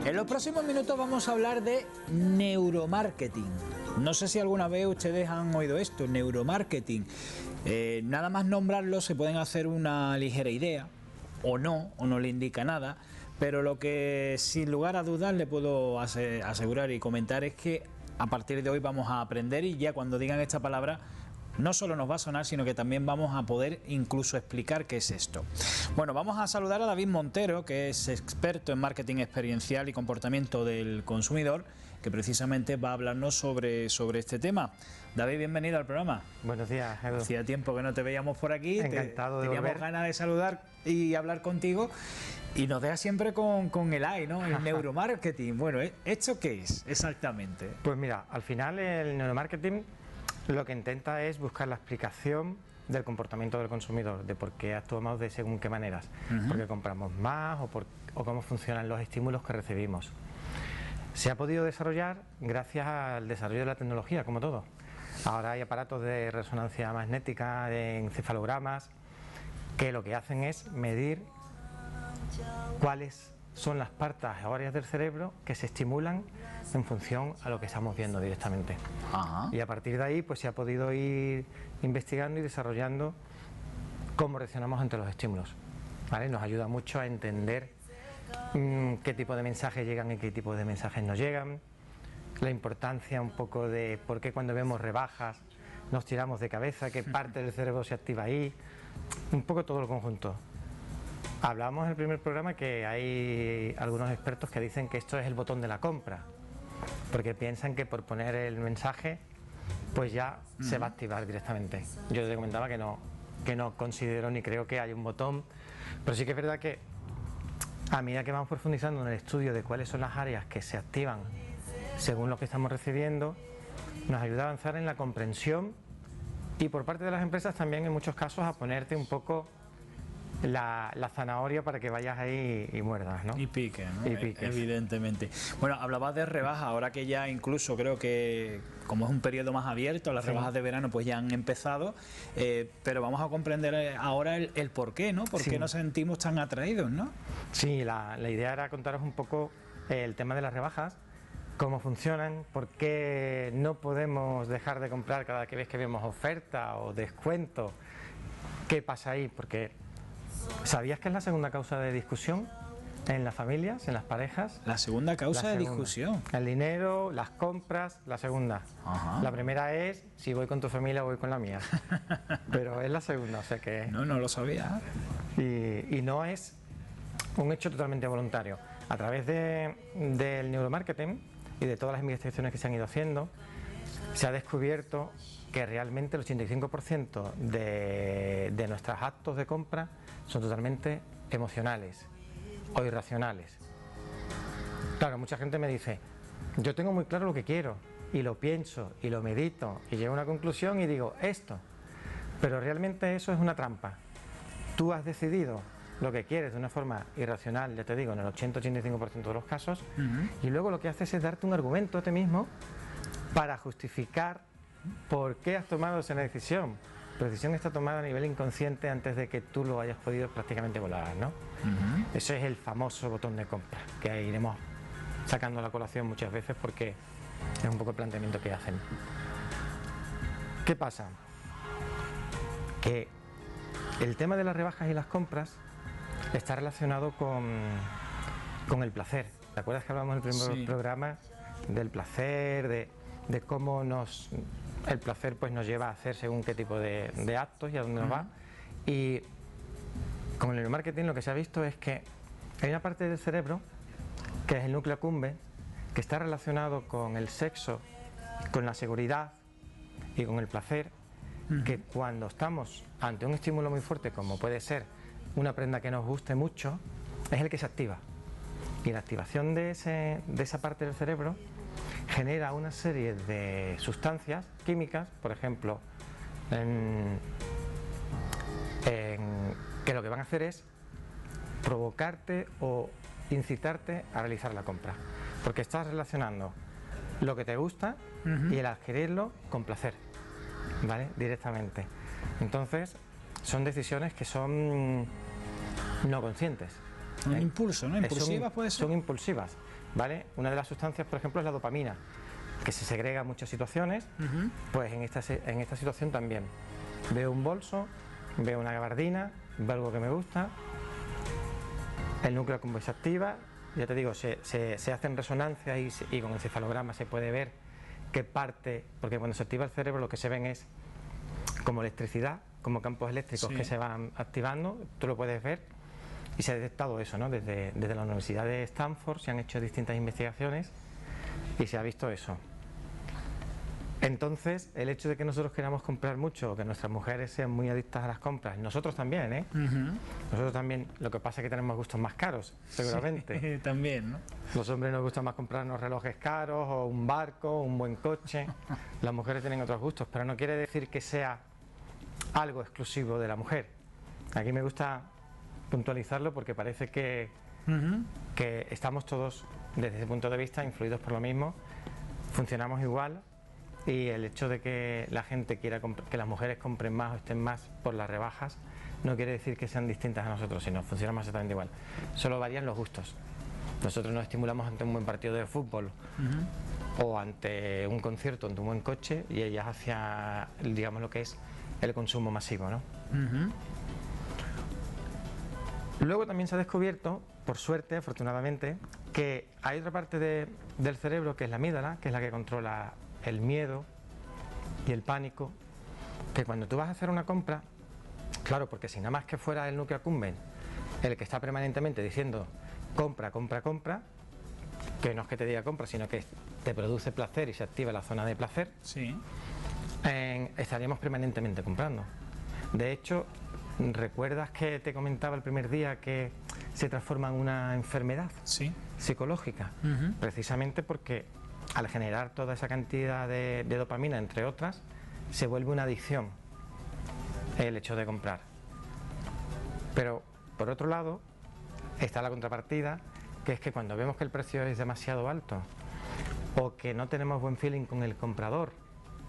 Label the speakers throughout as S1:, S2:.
S1: En los próximos minutos vamos a hablar de neuromarketing. No sé si alguna vez ustedes han oído esto, neuromarketing. Nada más nombrarlo se pueden hacer una ligera idea, o no le indica nada, pero lo que sin lugar a dudas le puedo asegurar y comentar es que a partir de hoy vamos a aprender, y ya cuando digan esta palabra no solo nos va a sonar, sino que también vamos a poder incluso explicar qué es esto. Bueno, vamos a saludar a David Montero, que es experto en marketing experiencial y comportamiento del consumidor, que precisamente va a hablarnos sobre este tema. David, bienvenido al programa.
S2: Buenos días, Edu.
S1: Hacía tiempo que no te veíamos por aquí.
S2: Encantado de
S1: teníamos
S2: volver.
S1: ganas de saludar y hablar contigo, y nos deja siempre con el AI, ¿no? El neuromarketing. Bueno, ¿esto qué es exactamente?
S2: Pues mira, al final el neuromarketing lo que intenta es buscar la explicación del comportamiento del consumidor, de por qué actuamos de según qué maneras, por qué compramos más o cómo funcionan los estímulos que recibimos. Se ha podido desarrollar gracias al desarrollo de la tecnología, como todo. Ahora hay aparatos de resonancia magnética, de encefalogramas, que lo que hacen es medir cuáles son las partes o áreas del cerebro que se estimulan en función a lo que estamos viendo directamente.
S1: Ajá.
S2: Y a partir de ahí pues se ha podido ir investigando y desarrollando cómo reaccionamos ante los estímulos, ¿vale? Nos ayuda mucho a entender qué tipo de mensajes llegan y qué tipo de mensajes no llegan, la importancia un poco de por qué cuando vemos rebajas nos tiramos de cabeza, qué parte del cerebro se activa ahí, un poco todo el conjunto. Hablamos en el primer programa que hay algunos expertos que dicen que esto es el botón de la compra, porque piensan que por poner el mensaje pues ya se va a activar directamente. Yo te comentaba que no considero ni creo que haya un botón, pero sí que es verdad que a medida que vamos profundizando en el estudio de cuáles son las áreas que se activan según lo que estamos recibiendo, nos ayuda a avanzar en la comprensión y por parte de las empresas también en muchos casos a ponerte un poco la zanahoria para que vayas ahí y muerdas, ¿no?
S1: Y pique, ¿no?
S2: Y piques.
S1: Evidentemente. Bueno, hablabas de rebajas, ahora que ya incluso creo que como es un periodo más abierto, las rebajas de verano pues ya han empezado, pero vamos a comprender ahora el por qué, ¿no? ¿Por qué nos sentimos tan atraídos, ¿no?
S2: Sí, la idea era contaros un poco el tema de las rebajas, cómo funcionan, por qué no podemos dejar de comprar cada vez que vemos oferta o descuento, qué pasa ahí, porque ¿sabías que es la segunda causa de discusión en las familias, en las parejas?
S1: La segunda causa de discusión.
S2: El dinero, las compras, la segunda.
S1: Ajá.
S2: La primera es si voy con tu familia o voy con la mía. Pero es la segunda, o sea que...
S1: No lo sabía.
S2: Y no es un hecho totalmente voluntario. A través del neuromarketing y de todas las investigaciones que se han ido haciendo, se ha descubierto que realmente el 85% de nuestros actos de compra son totalmente emocionales o irracionales. Claro, mucha gente me dice, yo tengo muy claro lo que quiero y lo pienso y lo medito y llego a una conclusión y digo esto, pero realmente eso es una trampa. Tú has decidido lo que quieres de una forma irracional, ya te digo, en el 80-85% de los casos, y luego lo que haces es darte un argumento a ti mismo para justificar por qué has tomado esa decisión. La decisión está tomada a nivel inconsciente antes de que tú lo hayas podido prácticamente volar, ¿no? Ese es el famoso botón de compra, que iremos sacando a la colación muchas veces porque es un poco el planteamiento que hacen. ¿Qué pasa? Que el tema de las rebajas y las compras está relacionado con el placer. ¿Te acuerdas que hablamos en el primer programa del placer, de cómo el placer pues nos lleva a hacer según qué tipo de actos y a dónde nos va? Y con el neuromarketing lo que se ha visto es que hay una parte del cerebro, que es el núcleo accumbens, que está relacionado con el sexo, con la seguridad y con el placer, que cuando estamos ante un estímulo muy fuerte, como puede ser una prenda que nos guste mucho, es el que se activa. Y la activación de esa parte del cerebro genera una serie de sustancias químicas, por ejemplo, que lo que van a hacer es provocarte o incitarte a realizar la compra, porque estás relacionando lo que te gusta y el adquirirlo con placer, ¿vale? Directamente. Entonces son decisiones que son no conscientes,
S1: Un impulso, ¿no? Impulsivas puede ser.
S2: Son impulsivas, ¿vale? Una de las sustancias, por ejemplo, es la dopamina, que se segrega en muchas situaciones, pues en esta situación también. Veo un bolso, veo una gabardina, veo algo que me gusta, el núcleo accumbens se activa, ya te digo, se hacen resonancias y con el cefalograma se puede ver qué parte, porque cuando se activa el cerebro lo que se ven es como electricidad, como campos eléctricos que se van activando, tú lo puedes ver y se ha detectado eso, ¿no? Desde la Universidad de Stanford se han hecho distintas investigaciones y se ha visto eso. Entonces, el hecho de que nosotros queramos comprar mucho o que nuestras mujeres sean muy adictas a las compras, nosotros también, ¿eh? Nosotros también, lo que pasa es que tenemos gustos más caros, seguramente.
S1: Sí, también, ¿no?
S2: Los hombres nos gusta más comprarnos relojes caros o un barco, o un buen coche. Las mujeres tienen otros gustos, pero no quiere decir que sea algo exclusivo de la mujer. Aquí me gusta puntualizarlo porque parece que estamos todos, desde ese punto de vista, influidos por lo mismo, funcionamos igual. Y el hecho de que la gente quiera que las mujeres compren más o estén más por las rebajas no quiere decir que sean distintas a nosotros, sino funcionamos exactamente igual. Solo varían los gustos. Nosotros nos estimulamos ante un buen partido de fútbol o ante un concierto, ante un buen coche, y ellas hacia, digamos, lo que es el consumo masivo, ¿no? Luego también se ha descubierto, por suerte, afortunadamente, que hay otra parte del cerebro que es la amígdala, que es la que controla el miedo y el pánico, que cuando tú vas a hacer una compra, claro, porque si nada más que fuera el núcleo accumbens el que está permanentemente diciendo compra, compra, compra, que no es que te diga compra, sino que te produce placer y se activa la zona de placer, estaríamos permanentemente comprando. De hecho, ¿recuerdas que te comentaba el primer día que se transforma en una enfermedad psicológica? Precisamente porque al generar toda esa cantidad de dopamina, entre otras, se vuelve una adicción el hecho de comprar. Pero, por otro lado, está la contrapartida, que es que cuando vemos que el precio es demasiado alto o que no tenemos buen feeling con el comprador,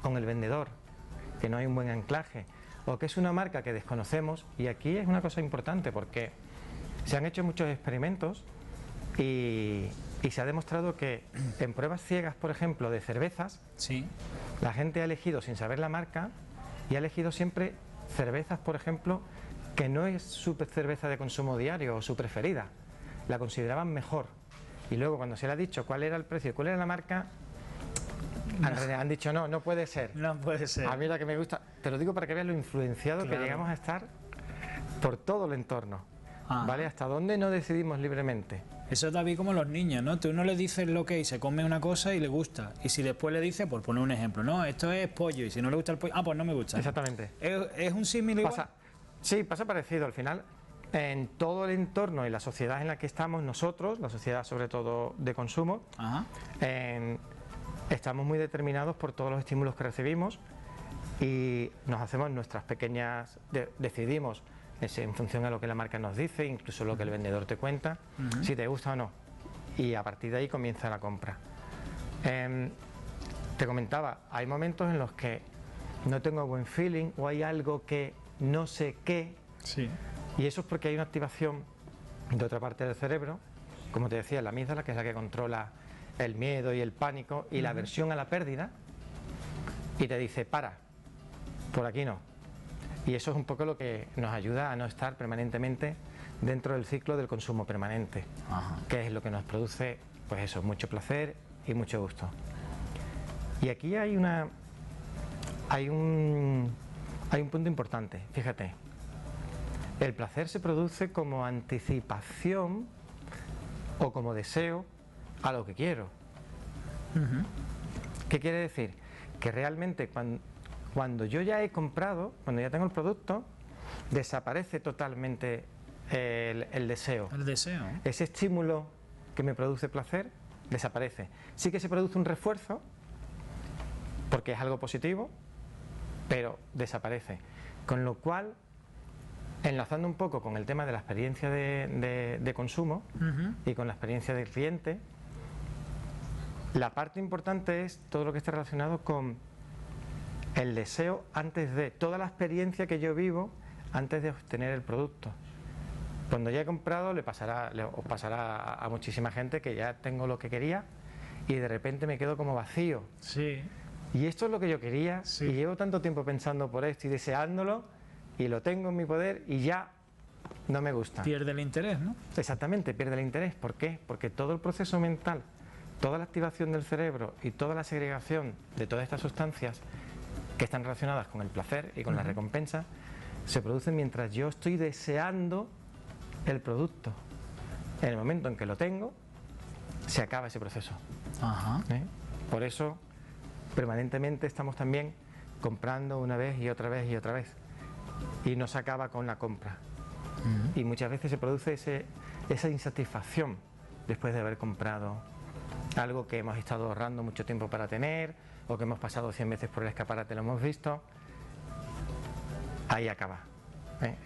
S2: con el vendedor, que no hay un buen anclaje, o que es una marca que desconocemos, y aquí es una cosa importante porque se han hecho muchos experimentos y se ha demostrado que en pruebas ciegas, por ejemplo, de cervezas, la gente ha elegido sin saber la marca y ha elegido siempre cervezas, por ejemplo, que no es su cerveza de consumo diario o su preferida, la consideraban mejor. Y luego cuando se le ha dicho cuál era el precio y cuál era la marca, han dicho no puede ser.
S1: No puede ser.
S2: A mí la que me gusta, te lo digo para que veas lo influenciado que llegamos a estar por todo el entorno, ¿vale? Hasta dónde no decidimos libremente.
S1: Eso David, como los niños, ¿no? Tú no le dices lo que es, se come una cosa y le gusta. Y si después le dices, por poner un ejemplo, no, esto es pollo, y si no le gusta el pollo, pues no me gusta.
S2: Exactamente.
S1: ¿Es un símil igual?
S2: Sí, pasa parecido. Al final, en todo el entorno y la sociedad en la que estamos nosotros, la sociedad sobre todo de consumo, estamos muy determinados por todos los estímulos que recibimos y nos hacemos nuestras pequeñas... decidimos en función a lo que la marca nos dice, incluso lo que el vendedor te cuenta, si te gusta o no. Y a partir de ahí comienza la compra. Te comentaba, hay momentos en los que no tengo buen feeling o hay algo que no sé qué. Y eso es porque hay una activación de otra parte del cerebro, como te decía, la amígdala, que es la que controla el miedo y el pánico y la aversión a la pérdida, y te dice, para, por aquí no. Y eso es un poco lo que nos ayuda a no estar permanentemente dentro del ciclo del consumo permanente, que es lo que nos produce, pues eso, mucho placer y mucho gusto. Y aquí hay un punto importante, fíjate. El placer se produce como anticipación o como deseo a lo que quiero. ¿Qué quiere decir? Que realmente cuando yo ya he comprado, cuando ya tengo el producto, desaparece totalmente el deseo.
S1: El deseo.
S2: Ese estímulo que me produce placer desaparece. Sí que se produce un refuerzo, porque es algo positivo, pero desaparece. Con lo cual, enlazando un poco con el tema de la experiencia de consumo y con la experiencia del cliente, la parte importante es todo lo que está relacionado con el deseo antes de, toda la experiencia que yo vivo antes de obtener el producto. Cuando ya he comprado os pasará a muchísima gente que ya tengo lo que quería y de repente me quedo como vacío.
S1: Sí.
S2: Y esto es lo que yo quería,
S1: Sí.
S2: y llevo tanto tiempo pensando por esto y deseándolo, y lo tengo en mi poder y ya no me gusta.
S1: Pierde el interés, ¿no?
S2: Exactamente, pierde el interés. ¿Por qué? Porque todo el proceso mental, toda la activación del cerebro y toda la segregación de todas estas sustancias que están relacionadas con el placer y con la recompensa, se producen mientras yo estoy deseando el producto. En el momento en que lo tengo, se acaba ese proceso.
S1: Ajá.
S2: Por eso, permanentemente estamos también comprando una vez y otra vez y otra vez. Y no se acaba con la compra. Y muchas veces se produce esa insatisfacción después de haber comprado algo que hemos estado ahorrando mucho tiempo para tener, o que hemos pasado 100 veces por el escaparate, lo hemos visto. Ahí acaba.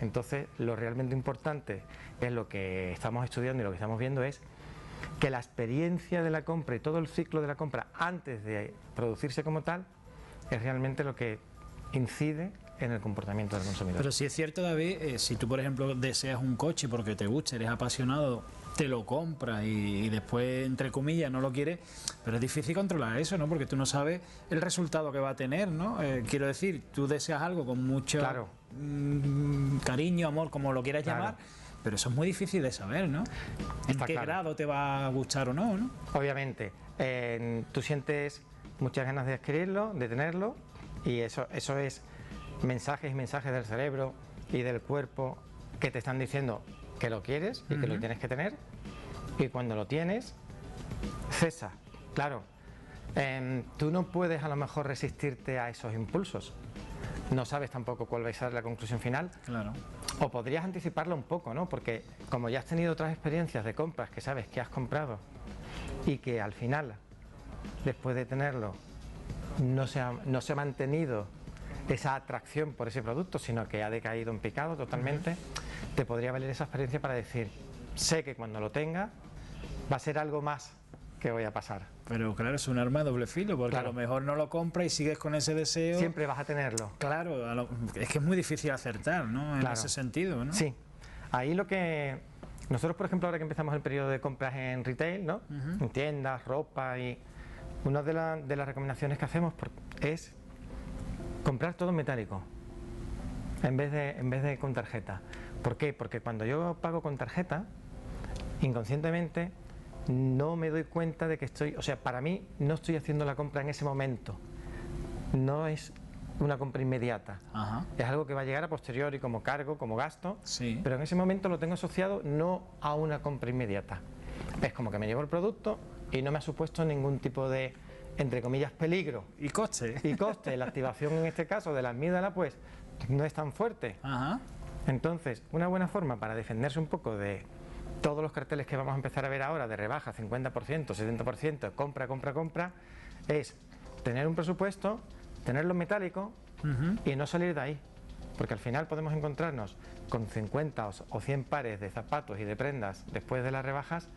S2: Entonces, lo realmente importante es lo que estamos estudiando y lo que estamos viendo es que la experiencia de la compra y todo el ciclo de la compra antes de producirse como tal es realmente lo que incide en el comportamiento del consumidor.
S1: Pero sí es cierto, David, si tú, por ejemplo, deseas un coche porque te gusta, eres apasionado, te lo compras y después, entre comillas, no lo quieres, pero es difícil controlar eso, ¿no? Porque tú no sabes el resultado que va a tener, ¿no? Quiero decir, tú deseas algo con mucho cariño, amor, como lo quieras llamar, pero eso es muy difícil de saber, ¿no? ¿En qué grado te va a gustar o no, ¿no?
S2: Obviamente, tú sientes muchas ganas de adquirirlo, de tenerlo, y eso es mensajes y mensajes del cerebro y del cuerpo que te están diciendo que lo quieres y que lo tienes que tener, y cuando lo tienes, cesa. Claro, tú no puedes a lo mejor resistirte a esos impulsos, no sabes tampoco cuál va a ser la conclusión final.
S1: Claro.
S2: O podrías anticiparlo un poco, ¿no? Porque como ya has tenido otras experiencias de compras que sabes que has comprado y que al final, después de tenerlo, no se ha mantenido esa atracción por ese producto, sino que ha decaído en picado totalmente, te podría valer esa experiencia para decir, sé que cuando lo tenga va a ser algo más que voy a pasar.
S1: Pero claro, es un arma de doble filo, porque a lo mejor no lo compras y sigues con ese deseo.
S2: Siempre vas a tenerlo.
S1: Claro, es que es muy difícil acertar, ¿no? En ese sentido, ¿no?
S2: Sí. Ahí lo que... Nosotros, por ejemplo, ahora que empezamos el periodo de compras en retail, ¿no? En tiendas, ropa, y una de las recomendaciones que hacemos es comprar todo en metálico en vez de con tarjeta. ¿Por qué? Porque cuando yo pago con tarjeta, inconscientemente no me doy cuenta de que estoy, o sea, para mí no estoy haciendo la compra en ese momento, no es una compra inmediata, es algo que va a llegar a posteriori como cargo, como gasto, pero en ese momento lo tengo asociado no a una compra inmediata. Es como que me llevo el producto y no me ha supuesto ningún tipo de, entre comillas, peligro.
S1: Y coste.
S2: Y coste. La activación en este caso de la amígdala pues no es tan fuerte. Entonces, una buena forma para defenderse un poco de todos los carteles que vamos a empezar a ver ahora de rebaja, 50%, 70%, compra, compra, compra, es tener un presupuesto, tenerlo metálico y no salir de ahí. Porque al final podemos encontrarnos con 50 o 100 pares de zapatos y de prendas después de las rebajas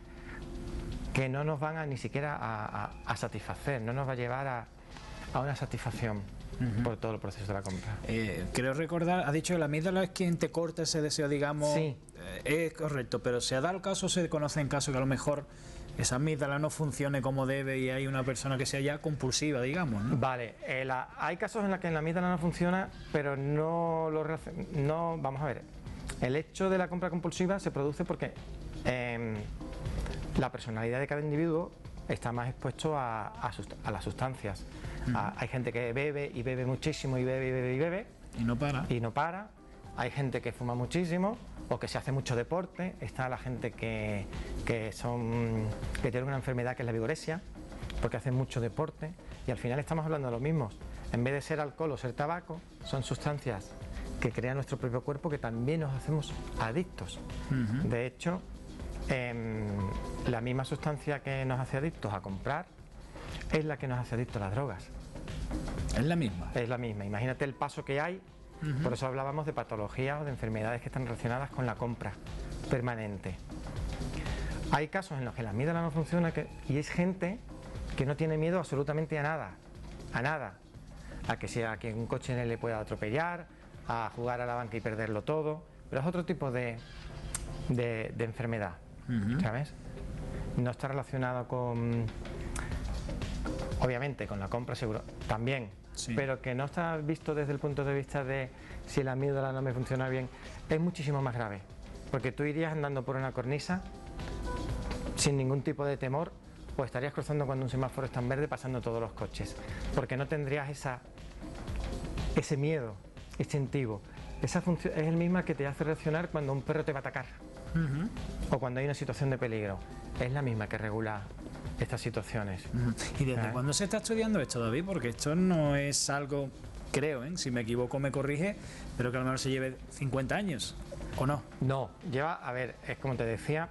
S2: que no nos van a ni siquiera a satisfacer, no nos va a llevar a una satisfacción por todo el proceso de la compra.
S1: Creo recordar, ha dicho que la amígdala es quien te corta ese deseo, digamos.
S2: Sí.
S1: Es correcto, pero se ha dado el caso, se conoce en caso que a lo mejor esa amígdala no funcione como debe y hay una persona que sea ya compulsiva, digamos, ¿no?
S2: Vale, hay casos en los que la amígdala no funciona, pero no, vamos a ver, el hecho de la compra compulsiva se produce porque la personalidad de cada individuo está más expuesto a las sustancias. Hay gente que bebe y bebe muchísimo y bebe y bebe y bebe
S1: y no para.
S2: Y no para. Hay gente que fuma muchísimo o que se hace mucho deporte. Está la gente que tiene una enfermedad que es la vigoresia, porque hacen mucho deporte, y al final estamos hablando de lo mismo. En vez de ser alcohol o ser tabaco, son sustancias que crea nuestro propio cuerpo que también nos hacemos adictos. De hecho, la misma sustancia que nos hace adictos a comprar es la que nos hace adictos a las drogas.
S1: ¿Es la misma?
S2: Es la misma. Imagínate el paso que hay. Por eso hablábamos de patologías o de enfermedades que están relacionadas con la compra permanente. Hay casos en los que la amígdala no funciona y es gente que no tiene miedo absolutamente a nada, a que un coche le pueda atropellar, a jugar a la banca y perderlo todo, pero es otro tipo de de enfermedad, ¿sabes? No está relacionado con, obviamente, con la compra seguro, también,
S1: Sí.
S2: pero que no está visto desde el punto de vista de si la amígdala no me funciona bien, es muchísimo más grave, porque tú irías andando por una cornisa sin ningún tipo de temor, o estarías cruzando cuando un semáforo está en verde pasando todos los coches, porque no tendrías ese miedo instintivo. Esa función es el mismo que te hace reaccionar cuando un perro te va a atacar o cuando hay una situación de peligro. Es la misma que regula estas situaciones.
S1: ¿Y desde cuándo se está estudiando esto, David? Porque esto no es algo, creo, si me equivoco me corrige, pero que a lo mejor se lleve 50 años, ¿o no?
S2: No, lleva, a ver, es como te decía,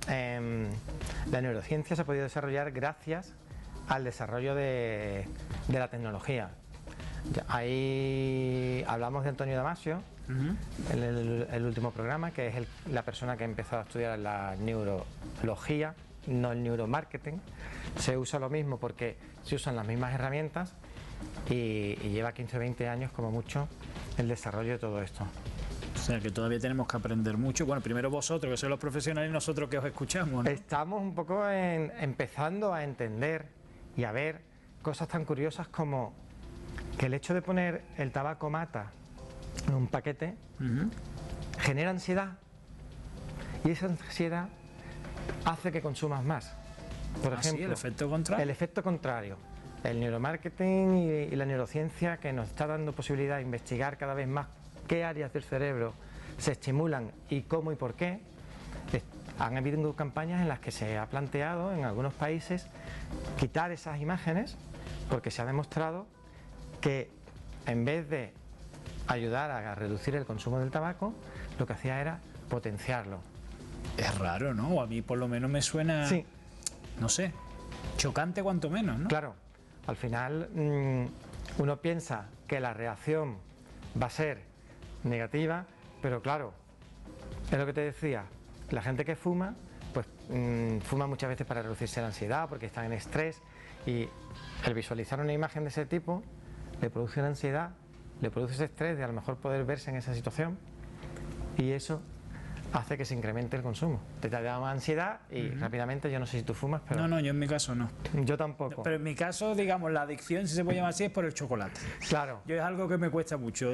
S2: la neurociencia se ha podido desarrollar gracias al desarrollo de la tecnología. Ahí hablamos de Antonio Damasio, en el último programa, que es la persona que ha empezado a estudiar la neurología, no el neuromarketing. Se usa lo mismo porque se usan las mismas herramientas y lleva 15 o 20 años como mucho el desarrollo de todo esto.
S1: O sea, que todavía tenemos que aprender mucho. Bueno, primero vosotros, que sois los profesionales, y nosotros que os escuchamos, ¿no?
S2: Estamos un poco empezando a entender y a ver cosas tan curiosas como que el hecho de poner el tabaco mata en un paquete genera ansiedad, y esa ansiedad hace que consumas más. Por ejemplo,
S1: ¿sí? ¿El efecto contrario?
S2: El efecto contrario. El neuromarketing y la neurociencia, que nos está dando posibilidad de investigar cada vez más qué áreas del cerebro se estimulan y cómo y por qué. Han habido campañas en las que se ha planteado en algunos países quitar esas imágenes, porque se ha demostrado que en vez de ayudar a reducir el consumo del tabaco, lo que hacía era potenciarlo.
S1: Es raro, ¿no? O a mí por lo menos me suena,
S2: Sí,
S1: no sé, chocante cuanto menos, ¿no?
S2: claro. Al final uno piensa que la reacción va a ser negativa, pero claro, es lo que te decía, la gente que fuma, pues fuma muchas veces para reducirse la ansiedad, porque están en estrés, y el visualizar una imagen de ese tipo le produce una ansiedad, le produce ese estrés de a lo mejor poder verse en esa situación, y eso hace que se incremente el consumo. Te da más ansiedad y rápidamente, yo no sé si tú fumas, pero
S1: No, yo en mi caso no.
S2: yo tampoco.
S1: Pero en mi caso, digamos, la adicción, si se puede llamar así, es por el chocolate.
S2: Claro.
S1: Yo es algo que me cuesta mucho,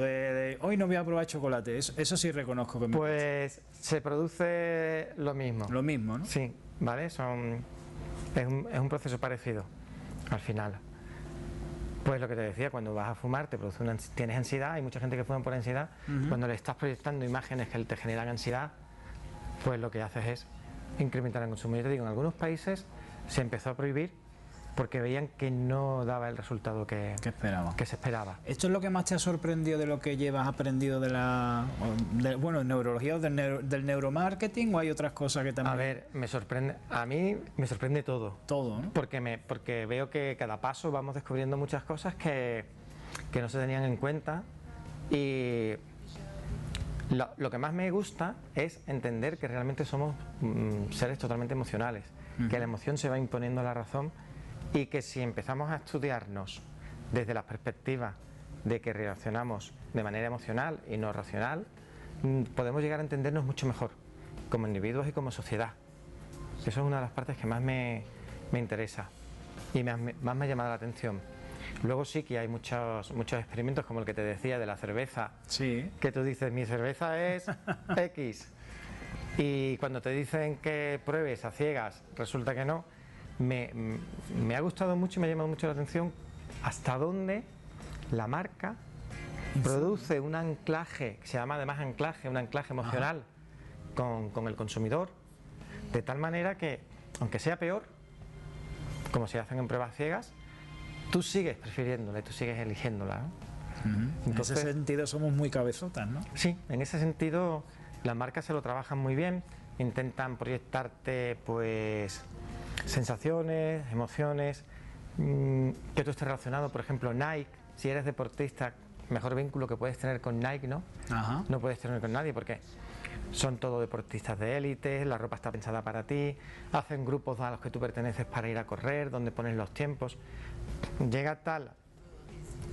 S1: hoy no voy a probar chocolate, eso sí reconozco que me cuesta.
S2: Pues se produce lo mismo.
S1: Lo mismo, ¿no?
S2: Sí, ¿vale? Es un proceso parecido al final. Pues lo que te decía, cuando vas a fumar tienes ansiedad, hay mucha gente que fuma por ansiedad. Cuando le estás proyectando imágenes que te generan ansiedad, pues lo que haces es incrementar el consumo. Yo te digo, en algunos países se empezó a prohibir porque veían que no daba el resultado que se esperaba.
S1: ¿Esto es lo que más te ha sorprendido de lo que llevas aprendido de neurología o del neuromarketing, o hay otras cosas que también?
S2: A ver, a mí me sorprende todo.
S1: Todo, ¿no?
S2: Porque veo que cada paso vamos descubriendo muchas cosas que no se tenían en cuenta, y lo que más me gusta es entender que realmente somos seres totalmente emocionales, que la emoción se va imponiendo a la razón, y que si empezamos a estudiarnos desde la perspectiva de que reaccionamos de manera emocional y no racional, podemos llegar a entendernos mucho mejor como individuos y como sociedad. Eso es una de las partes que más me interesa y más me ha llamado la atención. Luego sí que hay muchos experimentos, como el que te decía de la cerveza,
S1: Sí.
S2: que tú dices, mi cerveza es X, y cuando te dicen que pruebes a ciegas, resulta que no. Me ha gustado mucho y me ha llamado mucho la atención hasta dónde la marca produce un anclaje, que se llama además anclaje, un anclaje emocional con el consumidor, de tal manera que, aunque sea peor, como se hacen en pruebas ciegas, tú sigues prefiriéndola y tú sigues eligiéndola, ¿no?
S1: Entonces, en ese sentido somos muy cabezotas, ¿no?
S2: Sí, en ese sentido las marcas se lo trabajan muy bien, intentan proyectarte pues sensaciones, emociones, que tú estés relacionado. Por ejemplo, Nike, si eres deportista, mejor vínculo que puedes tener con Nike, ¿no? No puedes tener con nadie, porque son todos deportistas de élite, la ropa está pensada para ti, hacen grupos a los que tú perteneces para ir a correr, donde ponen los tiempos. Llega tal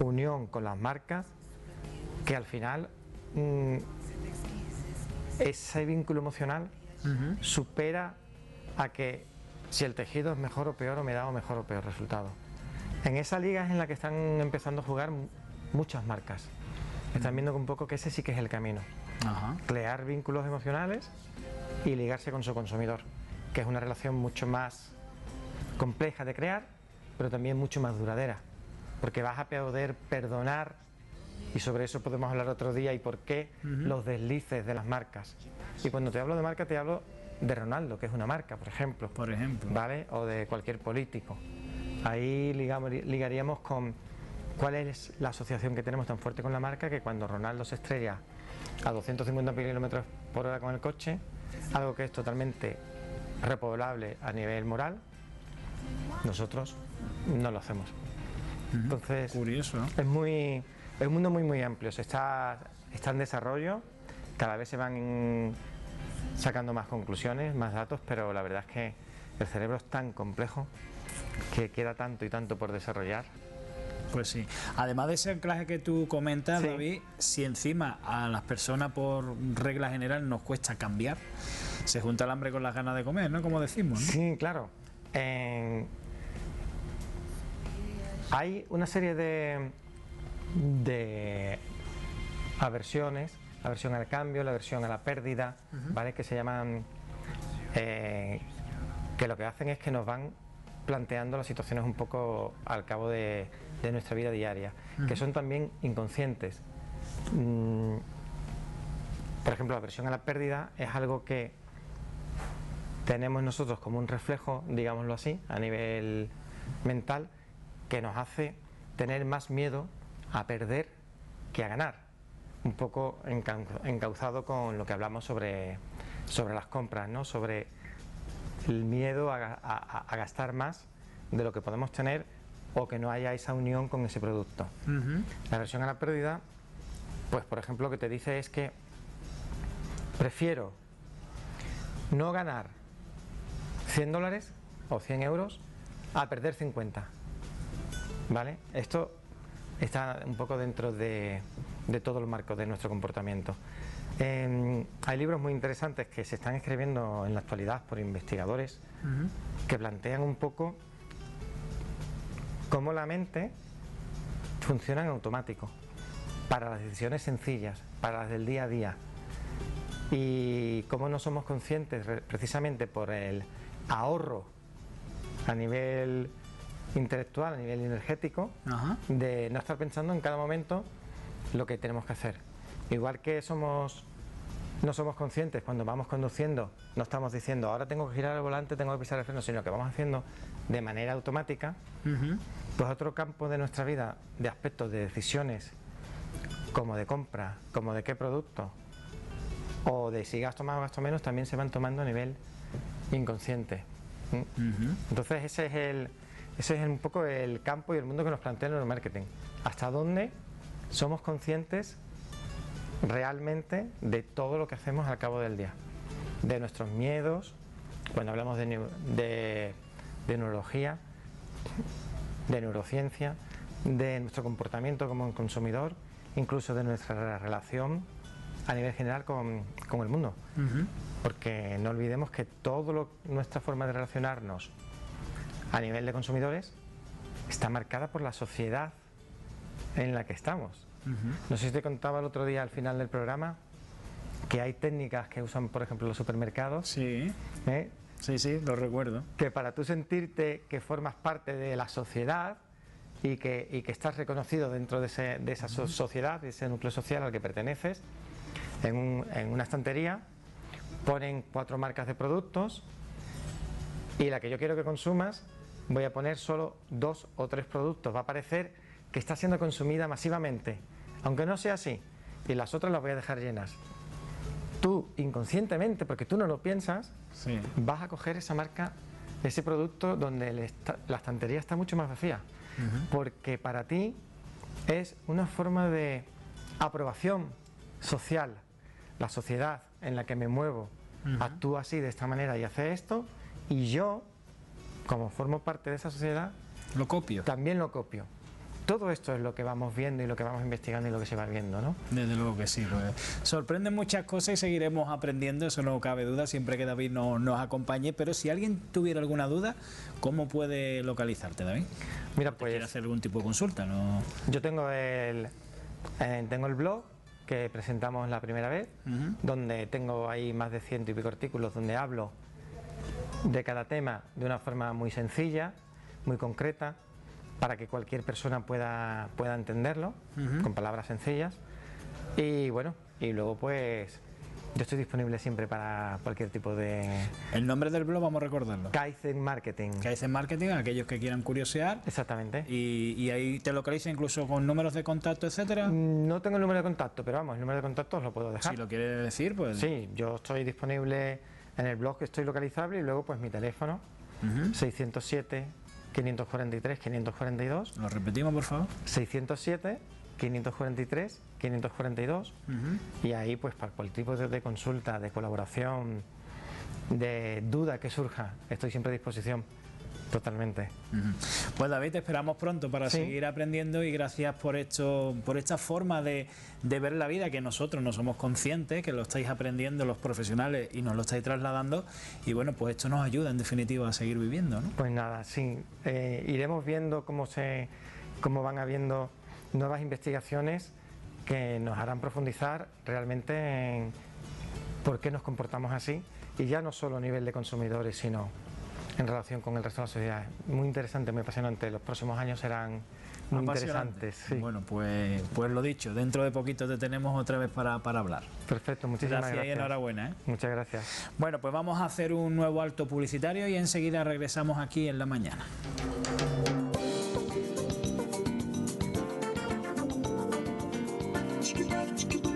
S2: unión con las marcas que al final ese vínculo emocional supera a que si el tejido es mejor o peor, o me da mejor o peor resultado. En esa liga es en la que están empezando a jugar muchas marcas. Están viendo un poco que ese sí que es el camino. Crear vínculos emocionales y ligarse con su consumidor, que es una relación mucho más compleja de crear, pero también mucho más duradera, porque vas a poder perdonar, y sobre eso podemos hablar otro día, y por qué los deslices de las marcas. Y cuando te hablo de marca, te hablo de Ronaldo, que es una marca, por ejemplo, ¿vale? O de cualquier político. Ahí ligaríamos con cuál es la asociación que tenemos tan fuerte con la marca, que cuando Ronaldo se estrella a 250 kilómetros por hora con el coche, algo que es totalmente repoblable a nivel moral, nosotros no lo hacemos. Entonces,
S1: curioso, ¿no?
S2: Es un mundo muy amplio, está en desarrollo, cada vez se van sacando más conclusiones, más datos, pero la verdad es que el cerebro es tan complejo que queda tanto y tanto por desarrollar.
S1: Pues sí. Además de ese anclaje que tú comentas, David, si encima a las personas por regla general nos cuesta cambiar, se junta el hambre con las ganas de comer, ¿no? Como decimos, ¿no?
S2: Sí, claro. Hay una serie de aversiones, la aversión al cambio, la aversión a la pérdida, ¿vale? Que se llaman, que lo que hacen es que nos van planteando las situaciones un poco al cabo de nuestra vida diaria, que son también inconscientes. Por ejemplo, la aversión a la pérdida es algo que tenemos nosotros como un reflejo, digámoslo así, a nivel mental, que nos hace tener más miedo a perder que a ganar, un poco encauzado con lo que hablamos sobre las compras, ¿no? Sobre el miedo a gastar más de lo que podemos tener, o que no haya esa unión con ese producto. La aversión a la pérdida, pues por ejemplo, lo que te dice es que prefiero no ganar $100 o 100 euros a perder 50, ¿vale? Esto está un poco dentro de todo el marco de nuestro comportamiento. Hay libros muy interesantes que se están escribiendo en la actualidad por investigadores que plantean un poco cómo la mente funciona en automático para las decisiones sencillas, para las del día a día, y cómo no somos conscientes, precisamente por el ahorro a nivel intelectual, a nivel energético, de no estar pensando en cada momento lo que tenemos que hacer. Igual que no somos conscientes cuando vamos conduciendo, no estamos diciendo ahora tengo que girar el volante, tengo que pisar el freno, sino que vamos haciendo de manera automática. Pues otro campo de nuestra vida, de aspectos de decisiones, como de compra, como de qué producto, o de si gasto más o gasto menos, también se van tomando a nivel inconsciente. Entonces ese es un poco el campo y el mundo que nos plantea el neuromarketing. Hasta dónde somos conscientes realmente de todo lo que hacemos al cabo del día, de nuestros miedos, cuando hablamos de neurología, de neurociencia, de nuestro comportamiento como consumidor, incluso de nuestra relación a nivel general con el mundo. Porque no olvidemos que nuestra forma de relacionarnos a nivel de consumidores está marcada por la sociedad en la que estamos. No sé si te contaba el otro día al final del programa que hay técnicas que usan, por ejemplo, los supermercados. Sí, lo recuerdo. Que para tú sentirte que formas parte de la sociedad y que estás reconocido dentro de esa sociedad, de ese núcleo social al que perteneces, en una estantería ponen 4 marcas de productos, y la que yo quiero que consumas voy a poner solo 2 o 3 productos. Va a parecer que está siendo consumida masivamente, aunque no sea así, y las otras las voy a dejar llenas. Tú inconscientemente, porque tú no lo piensas, vas a coger esa marca, ese producto donde la estantería está mucho más vacía, porque para ti es una forma de aprobación social. La sociedad en la que me muevo actúa así, de esta manera, y hace esto, y yo, como formo parte de esa sociedad,
S1: lo copio.
S2: También lo copio. todo esto es lo que vamos viendo y lo que vamos investigando y lo que se va viendo, ¿no?
S1: Desde luego que sí, pues sorprenden muchas cosas y seguiremos aprendiendo, eso no cabe duda, siempre que David nos acompañe, pero si alguien tuviera alguna duda, ¿cómo puede localizarte, David?
S2: Mira,
S1: ¿Te
S2: pues
S1: quiere hacer algún tipo de consulta? ¿No?
S2: yo tengo el blog que presentamos la primera vez, donde tengo ahí más de 100 y pico artículos donde hablo de cada tema de una forma muy sencilla, muy concreta, para que cualquier persona pueda entenderlo, con palabras sencillas. Y bueno, y luego pues yo estoy disponible siempre para cualquier tipo de...
S1: El nombre del blog, vamos a recordarlo.
S2: Kaizen Marketing.
S1: Kaizen Marketing, aquellos que quieran curiosear.
S2: Exactamente.
S1: Y ahí te localiza incluso con números de contacto, etcétera.
S2: No tengo el número de contacto, pero vamos, el número de contacto os lo puedo dejar.
S1: Si lo quiere decir, pues...
S2: Sí, yo estoy disponible en el blog, estoy localizable, y luego pues mi teléfono, 607-543-542.
S1: ¿Lo repetimos, por favor?
S2: 607-543-542. Y ahí pues para cualquier tipo de consulta, de colaboración, de duda que surja, estoy siempre a disposición. Totalmente.
S1: Pues David, te esperamos pronto para seguir aprendiendo, y gracias por esta forma de ver la vida, que nosotros no somos conscientes, que lo estáis aprendiendo los profesionales y nos lo estáis trasladando, y bueno, pues esto nos ayuda en definitiva a seguir viviendo, ¿no?
S2: Pues nada, sí, iremos viendo cómo van habiendo nuevas investigaciones que nos harán profundizar realmente en por qué nos comportamos así, y ya no solo a nivel de consumidores, sino en relación con el resto de la sociedad. Muy interesante, muy apasionante. Los próximos años serán muy interesantes. Sí.
S1: Bueno, pues lo dicho, dentro de poquito te tenemos otra vez para hablar.
S2: Perfecto, muchísimas gracias.
S1: Y enhorabuena, ¿eh?
S2: Muchas gracias.
S1: Bueno, pues vamos a hacer un nuevo alto publicitario y enseguida regresamos aquí en La Mañana.
S3: Chiquita, chiquita.